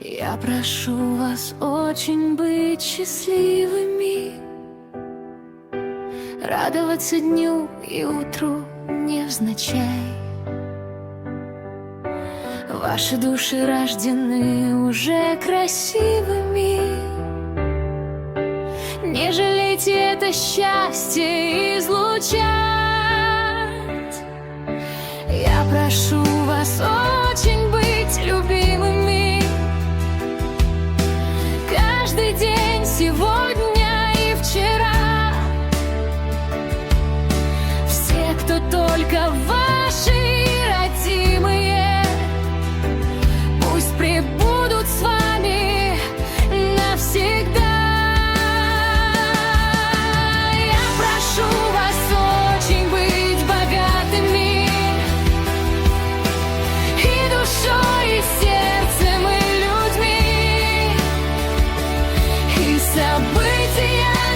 Я прошу вас очень быть счастливыми, радоваться дню и утру невзначай. Ваши души рождены уже красивыми. Не жалейте это счастье излучать. Я прошу вас очень быть любимыми. Каждый день, сегодня и вчера. Все, кто только ваши родимые, пусть пребудут с вами навсегда. Я прошу вас очень быть богатыми и душой, и сердцем, и людьми, и события